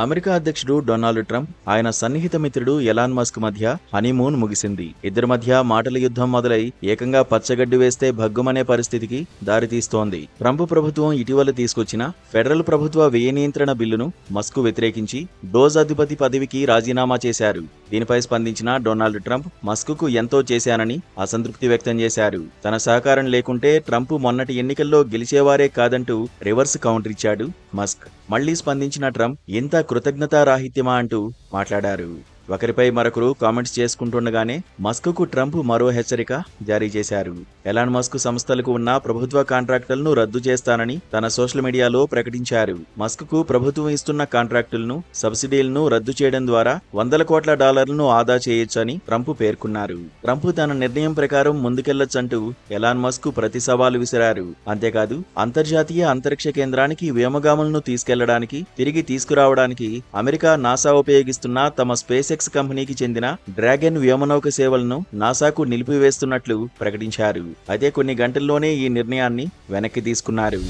America అధ్యక్షుడు Donald Trump, ఆయన సన్నిహిత మిత్రుడు ఎలాన్ మస్క్ మధ్య హనీమూన్ ముగిసింది. ఇద్దరి మధ్య మాటల యుద్ధం మొదలై ఏకంగా పచ్చగడ్డి వేస్తే భగ్గుమనే పరిస్థితికి దారితీస్తోంది. ట్రంప్ ప్రభుత్వం ఇటీవల తీసుకొచ్చిన ఫెడరల్ ప్రభుత్వ వ్యయ నియంత్రణ బిల్లును మస్క్ వ్యతిరేకించి డోజ్ అధిపతి పదవికి రాజీనామా చేశారు. దీనిపై స్పందించిన డొనాల్డ్ ట్రంప్ మస్క్కు ఎంతో చేశానని అసంతృప్తి వ్యక్తం చేశారు. తన సహకారం లేకుంటే ట్రంప్ మొన్నటి ఎన్నికల్లో గెలిచేవారే కాదంటూ రివర్స్ కౌంటర్ ఇచ్చాడు మస్క్. మళ్లీ స్పందించిన ట్రంప్ ఇంత కృతజ్ఞతారాహిత్యమా అంటూ మాట్లాడారు. ఒకరిపై మరొకరు కామెంట్స్ చేసుకుంటుండగానే మస్క్కు ట్రంప్ మరో హెచ్చరిక జారీ చేశారు. ఎలాన్ మస్క్ సంస్థలకు ఉన్న ప్రభుత్వ కాంట్రాక్టులను రద్దు చేస్తానని తన సోషల్ మీడియాలో ప్రకటించారు. మస్క్కు ప్రభుత్వం ఇస్తున్న కాంట్రాక్టులను, సబ్సిడీలను రద్దు చేయడం ద్వారా $100 కోట్ల ఆదా చేయొచ్చని ట్రంప్ పేర్కొన్నారు. ట్రంప్ తన నిర్ణయం ప్రకారం ముందుకెళ్లొచ్చంటూ ఎలాన్ మస్క్ ప్రతి సవాలు విసిరారు. అంతేకాదు అంతర్జాతీయ అంతరిక్ష కేంద్రానికి వ్యోమగాములను తీసుకెళ్లడానికి, తిరిగి తీసుకురావడానికి అమెరికా నాసా ఉపయోగిస్తున్న తమ స్పేస్ ఎక్స్ కంపెనీకి చెందిన డ్రాగన్ వ్యోమనౌక సేవలను నాసాకు నిలిపివేస్తున్నట్లు ప్రకటించారు. అయితే కొన్ని గంటల్లోనే ఈ నిర్ణయాన్ని వెనక్కి తీసుకున్నారు.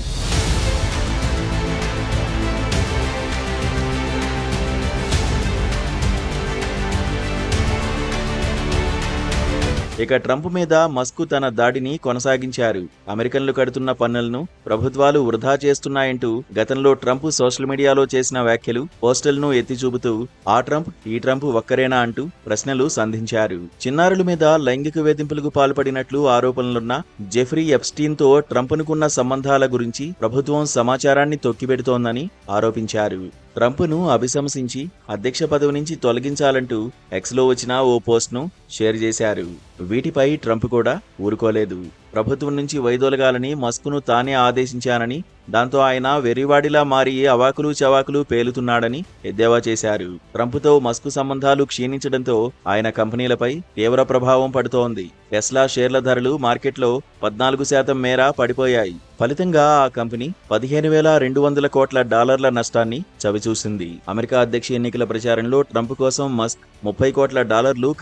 ఇక ట్రంప్ మీద మస్క్ తన దాడిని కొనసాగించారు. అమెరికన్లు కడుతున్న పన్నులను ప్రభుత్వాలు వృధా చేస్తున్నాయంటూ గతంలో ట్రంప్ సోషల్ మీడియాలో చేసిన వ్యాఖ్యలు, పోస్టులను ఎత్తి చూపుతూ ఆ ట్రంప్, ఈ ట్రంప్ ఒక్కరేనా అంటూ ప్రశ్నలు సంధించారు. చిన్నారుల మీద లైంగిక వేధింపులకు పాల్పడినట్లు ఆరోపణలున్న జెఫ్రీ ఎప్స్టీన్తో ట్రంప్నుకున్న సంబంధాల గురించి ప్రభుత్వం సమాచారాన్ని తొక్కిపెడుతోందని ఆరోపించారు. ట్రంప్ను అభిశంసించి అధ్యక్ష పదవి నుంచి తొలగించాలంటూ ఎక్స్లో వచ్చిన ఓ పోస్ట్ను షేర్ చేశారు. వీటిపై ట్రంప్ కూడా ఊరుకోలేదు. ప్రభుత్వం నుంచి వైదొలగాలని మస్క్ను తానే ఆదేశించానని, దాంతో ఆయన వెర్రివాడిలా మారి అవాకులు చవాకులు పేలుతున్నాడని ఎద్దేవా చేశారు. ట్రంప్తో మస్క్ సంబంధాలు క్షీణించడంతో ఆయన కంపెనీలపై తీవ్ర ప్రభావం పడుతోంది. టెస్లా షేర్ల ధరలు మార్కెట్లో 14% మేర పడిపోయాయి. ఫలితంగా ఆ కంపెనీ $15,200 కోట్ల నష్టాన్ని చవిచూసింది. అమెరికా అధ్యక్ష ఎన్నికల ప్రచారంలో ట్రంప్ కోసం మస్క్ $30 కోట్ల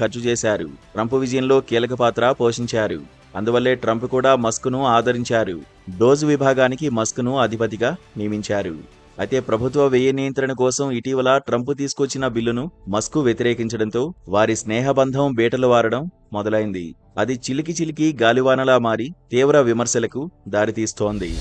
ఖర్చు చేశారు. ట్రంప్ విజయంలో కీలక పాత్ర పోషించారు. అందువల్లే ట్రంప్ కూడా మస్క్ను ఆదరించారు. డోజ్ విభాగానికి మస్క్ను అధిపతిగా నియమించారు. అయితే ప్రభుత్వ వ్యయ నియంత్రణ కోసం ఇటీవల ట్రంప్ తీసుకొచ్చిన బిల్లును మస్క్ వ్యతిరేకించడంతో వారి స్నేహబంధం బీటలు వారడం మొదలైంది. అది చిలికి గాలివానలా మారి తీవ్ర విమర్శలకు దారితీస్తోంది.